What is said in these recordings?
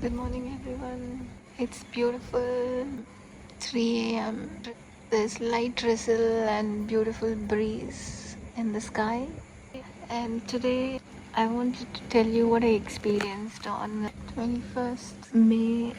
Good morning, everyone. It's beautiful 3 a.m. There's light drizzle and beautiful breeze in the sky. And today I wanted to tell you what I experienced on 21st May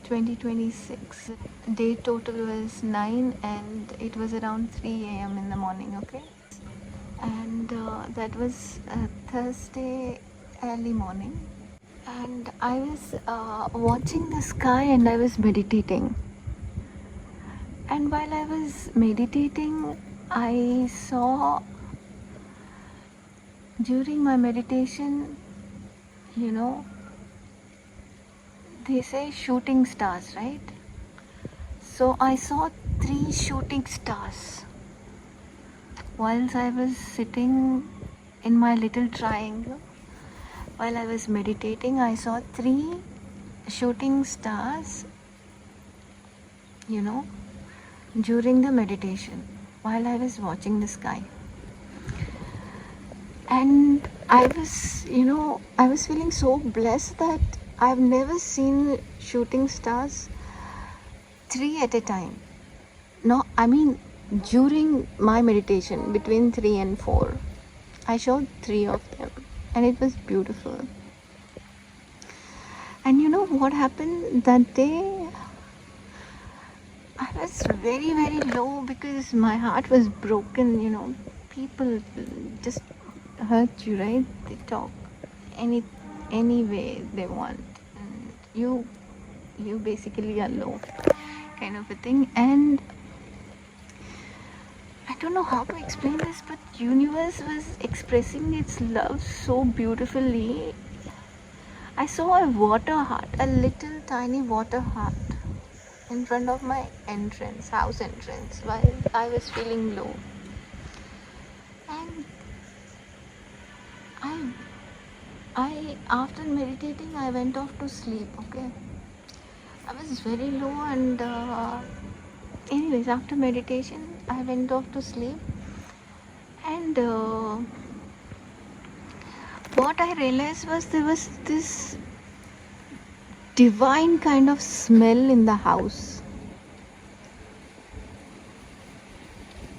2026. Day total was 9 and it was around 3 a.m. in the morning, okay? And that was Thursday early morning. And I was watching the sky and I was meditating. And while I was meditating, I saw during my meditation, you know, they say shooting stars, right? So I saw 3 shooting stars whilst I was sitting in my little triangle. While I was meditating, I saw 3 shooting stars, during the meditation while I was watching the sky. And I was feeling so blessed that I've never seen shooting stars 3 at a time. No, I mean, during my meditation between 3 and 4, I saw 3 of them and it was beautiful. And you know what happened that day? I was very, very low because my heart was broken. People just hurt you, right? They talk any way they want, and you basically are low, kind of a thing. And I don't know how to explain this, but universe was expressing its love so beautifully. I saw a water heart, a little tiny water heart in front of my house entrance, while I was feeling low. And after meditating, I went off to sleep, okay? I was very low, and anyways, after meditation, I went off to sleep. And what I realized was there was this divine kind of smell in the house.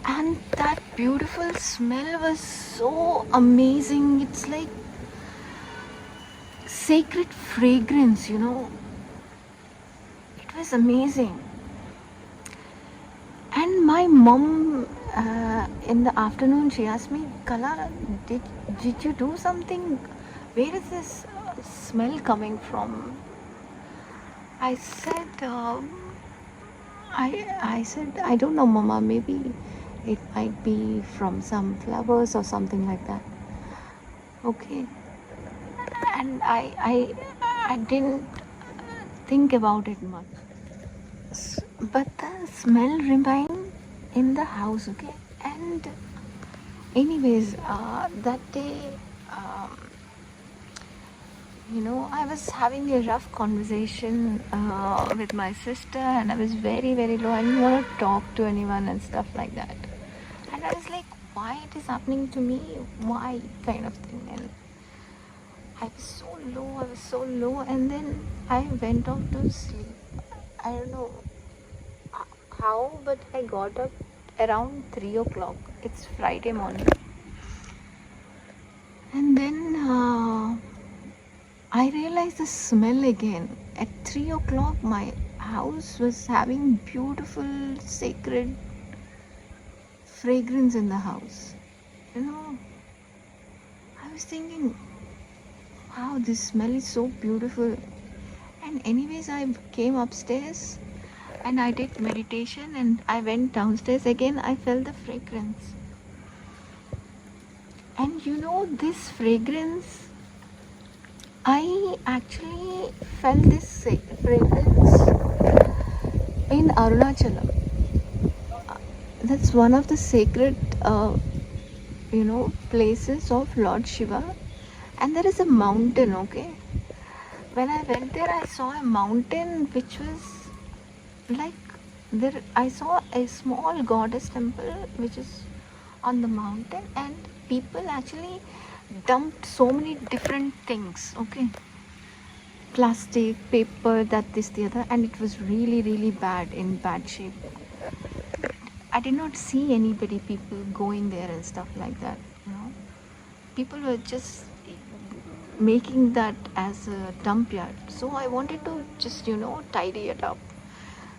And that beautiful smell was so amazing. It's like sacred fragrance. It was amazing. And my mom, in the afternoon, she asked me, Kala, did you do something? Where is this smell coming from? I said, I said, I don't know, Mama. Maybe it might be from some flowers or something like that. Okay. And I didn't think about it much. But the smell remained in the house, okay? And anyways, that day, I was having a rough conversation with my sister, and I was very, very low. I didn't want to talk to anyone and stuff like that. And I was like, why it is happening to me? Why? Kind of thing. And I was so low. And then I went off to sleep. I don't know how, but I got up around 3 o'clock. It's Friday morning. And then I realized the smell again. At 3 o'clock, my house was having beautiful, sacred fragrance in the house. I was thinking, wow, this smell is so beautiful. And anyways, I came upstairs and I did meditation, and I went downstairs again. I felt the fragrance. And this fragrance, I actually felt this fragrance in Arunachalam. That's one of the sacred, places of Lord Shiva. And there is a mountain, okay? When I went there, I saw a mountain which was like there. I saw a small goddess temple which is on the mountain, and people actually dumped so many different things, okay? plastic, paper, that, this, the other, and it was really, really bad, in bad shape. I did not see anybody, people going there and stuff like that, you know. People were just making that as a dump yard. So I wanted to just, tidy it up.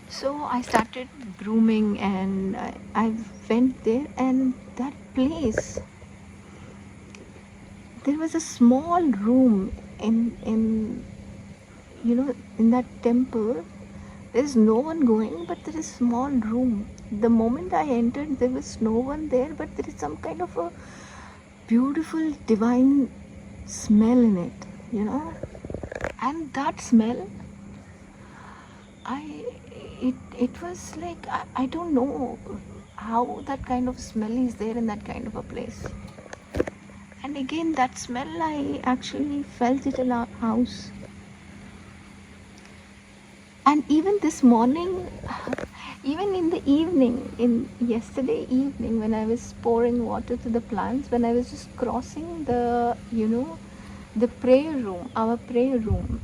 So I started grooming, and I went there, and that place, there was a small room in that temple. There is no one going, but there is small room. The moment I entered, there was no one there, but there is some kind of a beautiful divine smell in it. And that smell, it was like, I don't know how that kind of smell is there in that kind of a place. And again, that smell, I actually felt it in our house. And even this morning, even in the evening, in yesterday evening, when I was pouring water to the plants, when I was just crossing the prayer room, our prayer room,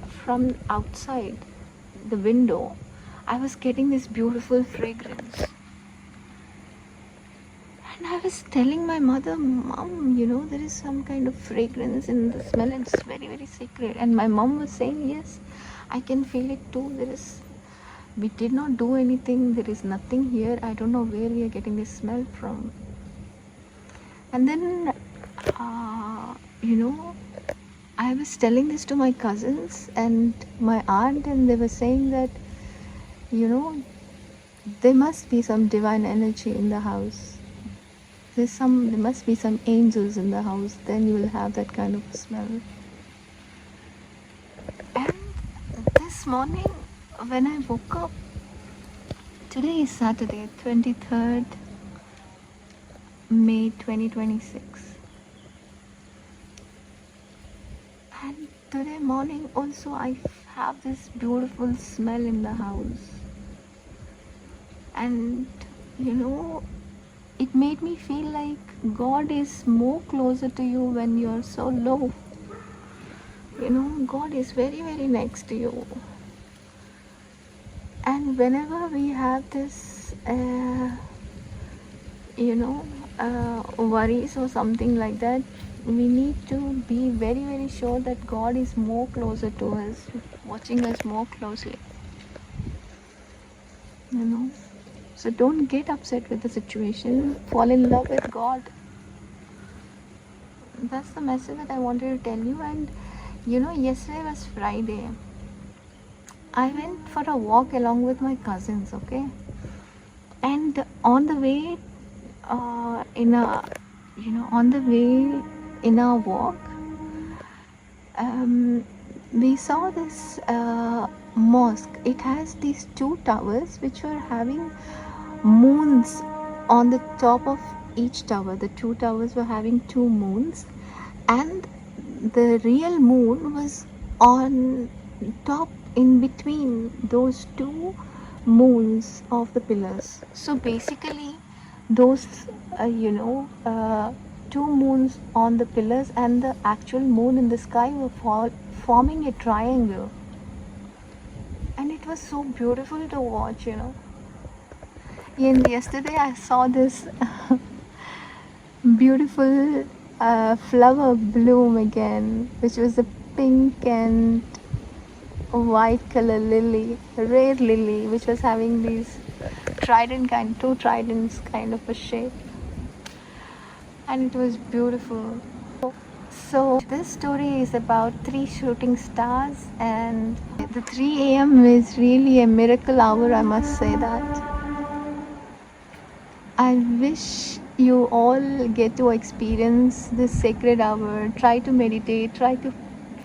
from outside the window, I was getting this beautiful fragrance. And I was telling my mother, Mom, there is some kind of fragrance in the smell, and it's very, very sacred. And my mom was saying, yes, I can feel it too. We did not do anything. There is nothing here. I don't know where we are getting this smell from. And then, I was telling this to my cousins and my aunt, and they were saying that, there must be some divine energy in the house. There must be some angels in the house. Then you will have that kind of smell. And this morning, when I woke up, today is Saturday, 23rd May 2026. And today morning also, I have this beautiful smell in the house. And, it made me feel like God is more closer to you when you're so low. God is very, very next to you. And whenever we have this, worries or something like that, we need to be very, very sure that God is more closer to us, watching us more closely. So don't get upset with the situation. Fall in love with God. That's the message that I wanted to tell you. And yesterday was Friday. I went for a walk along with my cousins, okay? And on the way, in our walk, we saw this mosque. It has these two towers which were having moons on the top of each tower. The two towers were having two moons, and the real moon was on top, in between those two moons of the pillars. So basically, those two moons on the pillars and the actual moon in the sky were forming a triangle, and it was so beautiful to watch. And yesterday I saw this beautiful flower bloom again, which was a pink and white color lily, rare lily, which was having these two tridents kind of a shape, and it was beautiful. So this story is about 3 shooting stars, and the 3 a.m. is really a miracle hour, I must say that. I wish you all get to experience this sacred hour. Try to meditate, try to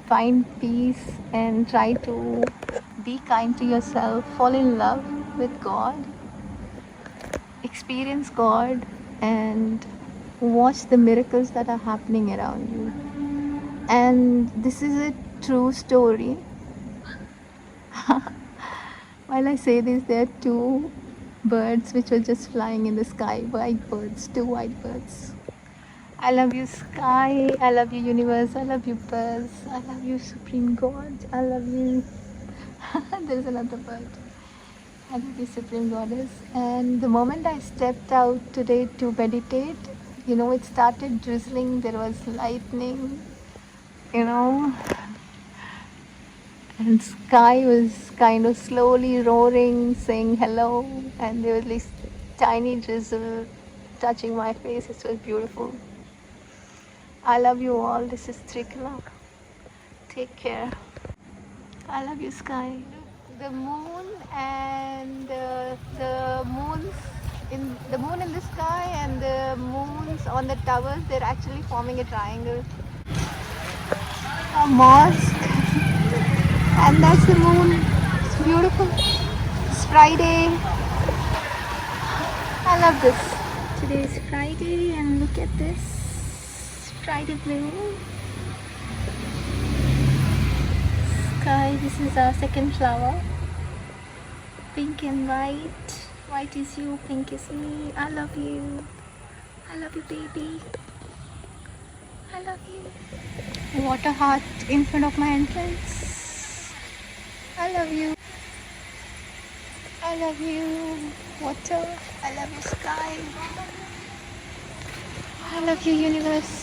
find peace, and try to be kind to yourself. Fall in love with God. Experience God and watch the miracles that are happening around you. And this is a true story. While I say this, there are two birds which were just flying in the sky, white birds, two white birds. I love you, sky. I love you, universe. I love you, birds. I love you, supreme God. I love you. There's another bird. I love you, supreme goddess. And the moment I stepped out today to meditate, it started drizzling. There was lightning, you know, and sky was kind of slowly roaring, saying hello. And there was this tiny drizzle touching my face. It was beautiful. I love you all. This is Trikala. Take care. I love you, sky. The moon and the moon in the sky and the moons on the towers. They're actually forming a triangle. A mosque, and that's the moon. It's beautiful. It's Friday. I love this. Today is Friday, and look at this. Friday blue. Sky, this is our second flower. Pink and white. White is you, pink is me. I love you. I love you, baby. I love you. Water heart in front of my entrance. I love you. I love you, water. I love you, sky. I love you, universe.